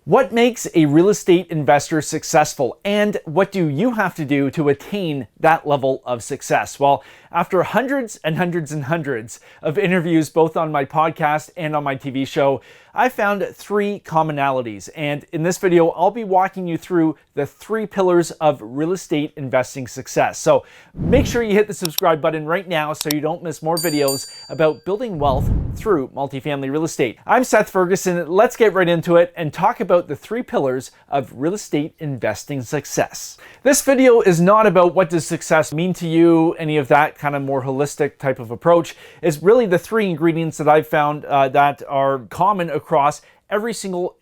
What makes a real estate investor successful, and what do you have to do to attain that level of success? Well, after hundreds and hundreds and hundreds of interviews, both on my podcast and on my TV show, I found three commonalities. And in this video, I'll be walking you through the three pillars of real estate investing success. So make sure you hit the subscribe button right now so you don't miss more videos about building wealth through multifamily real estate. I'm Seth Ferguson. Let's get right into it and talk about the three pillars of real estate investing success. This video is not about what does success mean to you, any of that kind of more holistic type of approach. It's really the three ingredients that I've found that are common across every single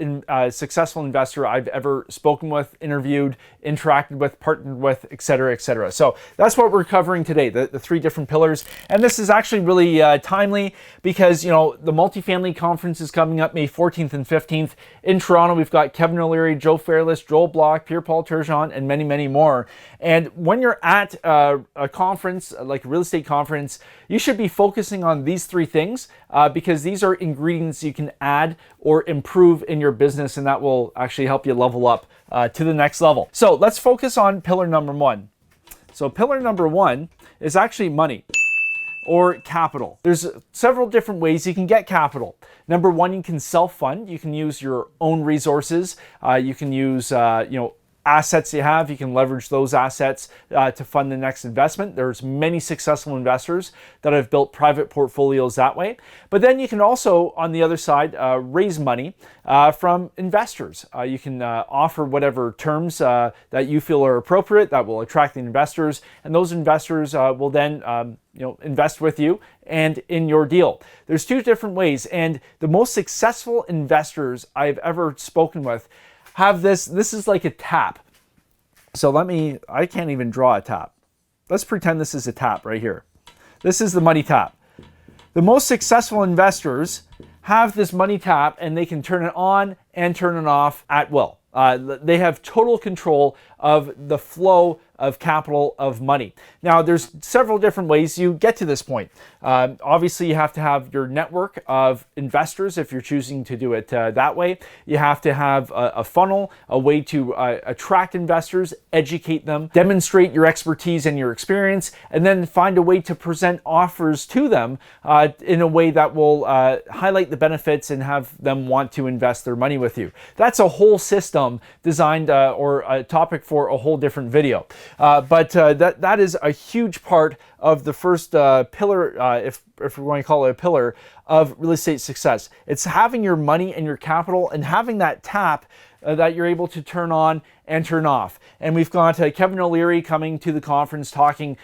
successful investor I've ever spoken with, interviewed, interacted with, partnered with, etc., etc. So that's what we're covering today, the three different pillars. And this is actually really timely because, you know, the Multifamily Conference is coming up May 14th and 15th. In Toronto, we've got Kevin O'Leary, Joe Fairless, Joel Block, Pierre-Paul Turgeon, and many, many more. And when you're at a conference, like a real estate conference, you should be focusing on these three things because these are ingredients you can add or improve in your business, and that will actually help you level up to the next level. So let's focus on pillar number one. So pillar number one is actually money or capital. There's several different ways you can get capital. Number one, you can self-fund. You can use your own resources. You can use, assets you have. You can leverage those assets to fund the next investment. There's many successful investors that have built private portfolios that way. But then you can also, on the other side, raise money from investors. You can offer whatever terms that you feel are appropriate that will attract the investors, and those investors will then invest with you and in your deal. There's two different ways, and the most successful investors I've ever spoken with have this is like a tap. So I can't even draw a tap. Let's pretend this is a tap right here. This is the money tap. The most successful investors have this money tap and they can turn it on and turn it off at will. They have total control of the flow of capital, of money. Now, there's several different ways you get to this point. Obviously, you have to have your network of investors if you're choosing to do it that way. You have to have a funnel, a way to attract investors, educate them, demonstrate your expertise and your experience, and then find a way to present offers to them in a way that will highlight the benefits and have them want to invest their money with you. That's a whole system designed or a topic for a whole different video. But that is a huge part of the first pillar, if we're going to call it a pillar, of real estate success. It's having your money and your capital and having that tap that you're able to turn on and turn off. And we've got Kevin O'Leary coming to the conference talking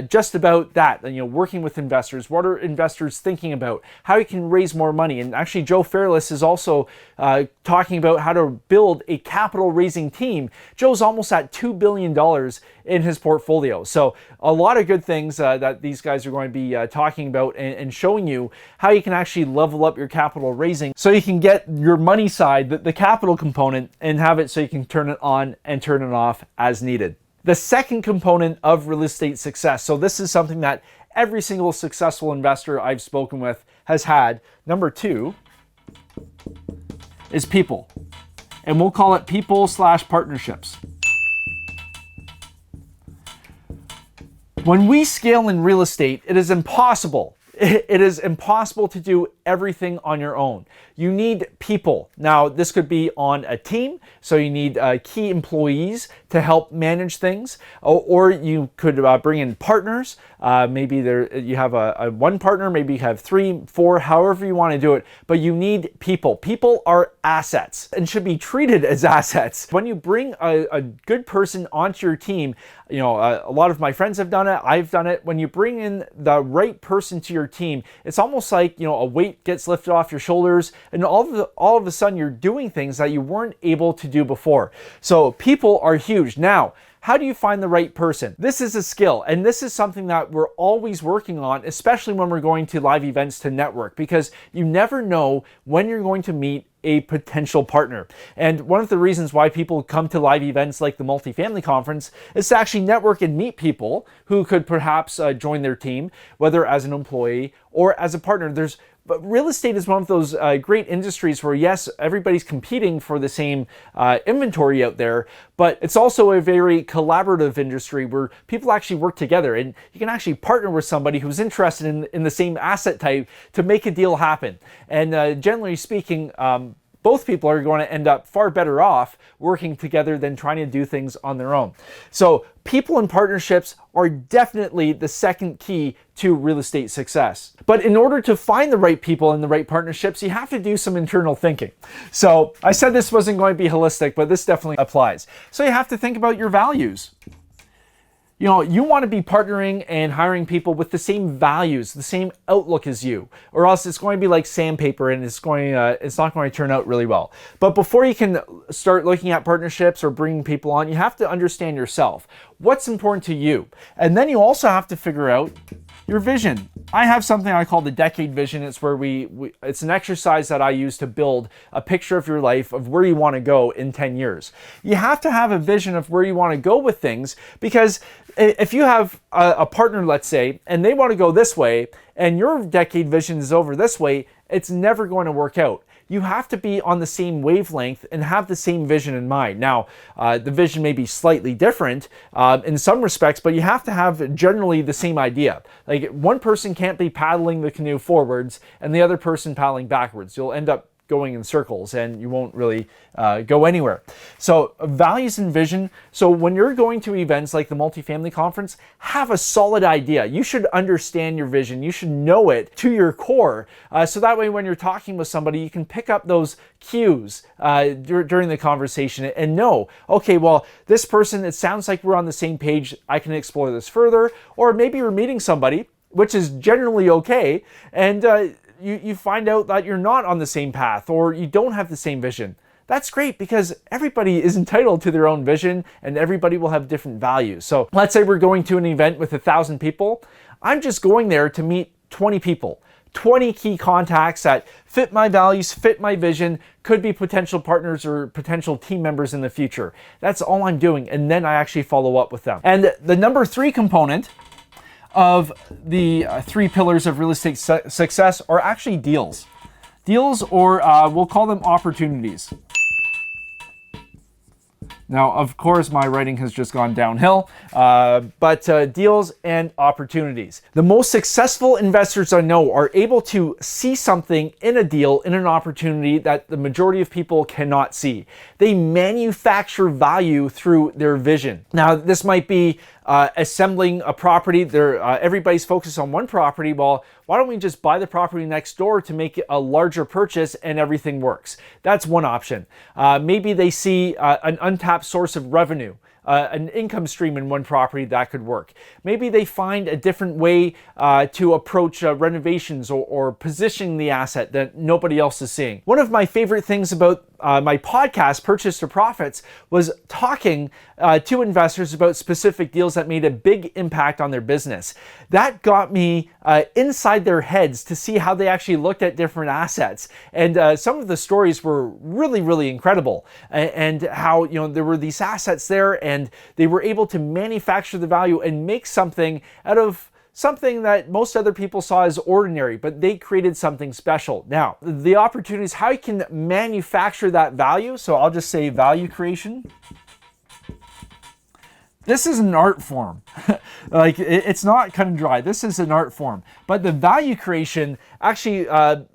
just about that, working with investors. What are investors thinking about? How you can raise more money. And actually, Joe Fairless is also talking about how to build a capital raising team. Joe's almost at $2 billion in his portfolio. So a lot of good things that these guys are going to be talking about and showing you how you can actually level up your capital raising so you can get your money side, the capital component, and have it so you can turn it on and turn it off as needed. The second component of real estate success, so this is something that every single successful investor I've spoken with has had. Number two is people. And we'll call it people/partnerships. When we scale in real estate, it is impossible. It is impossible to do everything on your own. You need people. Now, this could be on a team, so you need key employees to help manage things, or you could bring in partners. Maybe you have a one partner, maybe you have 3, 4, however you want to do it, but you need people. People are assets and should be treated as assets. When you bring a good person onto your team, a lot of my friends have done it, I've done it. When you bring in the right person to your team, it's almost like, a weight gets lifted off your shoulders, and all of a sudden you're doing things that you weren't able to do before. So people are huge. Now, how do you find the right person? This is a skill, and this is something that we're always working on, especially when we're going to live events to network, because you never know when you're going to meet a potential partner. And one of the reasons why people come to live events like the Multifamily Conference is to actually network and meet people who could perhaps join their team, whether as an employee or as a partner. There's But real estate is one of those great industries where, yes, everybody's competing for the same inventory out there, but it's also a very collaborative industry where people actually work together, and you can actually partner with somebody who's interested in the same asset type to make a deal happen. And generally speaking, both people are going to end up far better off working together than trying to do things on their own. So people and partnerships are definitely the second key to real estate success. But in order to find the right people and the right partnerships, you have to do some internal thinking. So I said this wasn't going to be holistic, but this definitely applies. So you have to think about your values. You know, you want to be partnering and hiring people with the same values, the same outlook as you, or else it's going to be like sandpaper and it's not going to turn out really well. But before you can start looking at partnerships or bringing people on, you have to understand yourself. What's important to you? And then you also have to figure out your vision. I have something I call the decade vision. It's where it's an exercise that I use to build a picture of your life of where you want to go in 10 years. You have to have a vision of where you want to go with things, because if you have a partner, let's say, and they want to go this way and your decade vision is over this way, it's never going to work out. You have to be on the same wavelength and have the same vision in mind. Now, the vision may be slightly different in some respects, but you have to have generally the same idea. Like, one person can't be paddling the canoe forwards and the other person paddling backwards. You'll end up going in circles and you won't really go anywhere. So values and vision. So when you're going to events like the Multifamily Conference, have a solid idea. You should understand your vision. You should know it to your core. So that way when you're talking with somebody, you can pick up those cues during the conversation and know, okay, well, this person, it sounds like we're on the same page. I can explore this further. Or maybe you're meeting somebody, which is generally okay, and you find out that you're not on the same path or you don't have the same vision. That's great, because everybody is entitled to their own vision and everybody will have different values. So let's say we're going to an event with 1,000 people. I'm just going there to meet 20 people, 20 key contacts that fit my values, fit my vision, could be potential partners or potential team members in the future. That's all I'm doing. And then I actually follow up with them. And the number 3 component of the 3 pillars of real estate success are actually deals. Deals, or we'll call them opportunities. Now, of course, my writing has just gone downhill, but deals and opportunities. The most successful investors I know are able to see something in a deal, in an opportunity that the majority of people cannot see. They manufacture value through their vision. Now, this might be assembling a property. Everybody's focused on one property. Well, why don't we just buy the property next door to make it a larger purchase and everything works? That's one option. Maybe they see an untapped source of revenue, an income stream in one property that could work. Maybe they find a different way to approach renovations or positioning the asset that nobody else is seeing. One of my favorite things about my podcast, Purchase to Profits, was talking to investors about specific deals that made a big impact on their business. That got me inside their heads to see how they actually looked at different assets. And some of the stories were really, really incredible. And how, there were these assets there and they were able to manufacture the value and make something out of something that most other people saw as ordinary, but they created something special. Now, the opportunity is how you can manufacture that value. So I'll just say value creation. This is an art form. Like, it's not cut and dry. This is an art form. But the value creation actually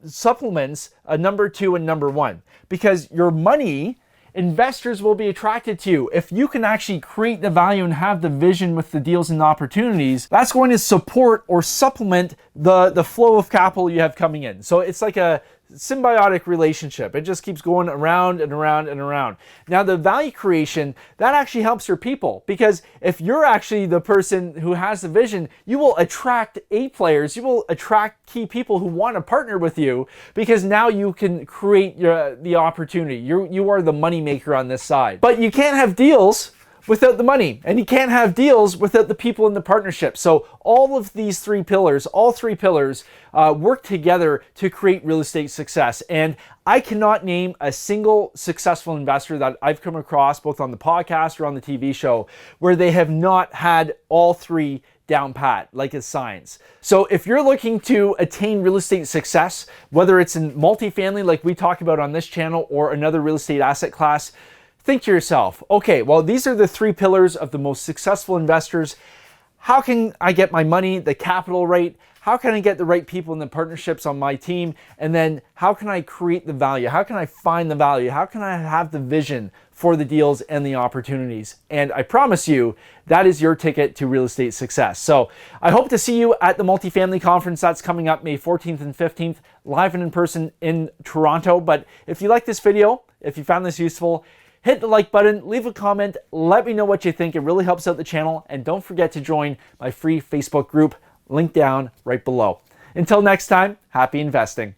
supplements number 2 and number 1, because your money, investors will be attracted to you. If you can actually create the value and have the vision with the deals and opportunities, that's going to support or supplement the flow of capital you have coming in. So it's like a symbiotic relationship. It just keeps going around and around and around. Now, the value creation, that actually helps your people, because if you're actually the person who has the vision, you will attract A players, you will attract key people who want to partner with you, because now you can create the opportunity. You are the money maker on this side. But you can't have deals without the money, and you can't have deals without the people in the partnership. So all of these 3 pillars, all 3 pillars work together to create real estate success. And I cannot name a single successful investor that I've come across, both on the podcast or on the TV show, where they have not had all 3 down pat, like a science. So if you're looking to attain real estate success, whether it's in multifamily like we talk about on this channel or another real estate asset class, think to yourself, okay, well, these are the 3 pillars of the most successful investors. How can I get my money, the capital right? How can I get the right people in the partnerships on my team? And then how can I create the value? How can I find the value? How can I have the vision for the deals and the opportunities? And I promise you, that is your ticket to real estate success. So I hope to see you at the Multifamily Conference. That's coming up May 14th and 15th, live and in person in Toronto. But if you like this video, if you found this useful, hit the like button, leave a comment, let me know what you think. It really helps out the channel. And don't forget to join my free Facebook group, link down right below. Until next time, happy investing.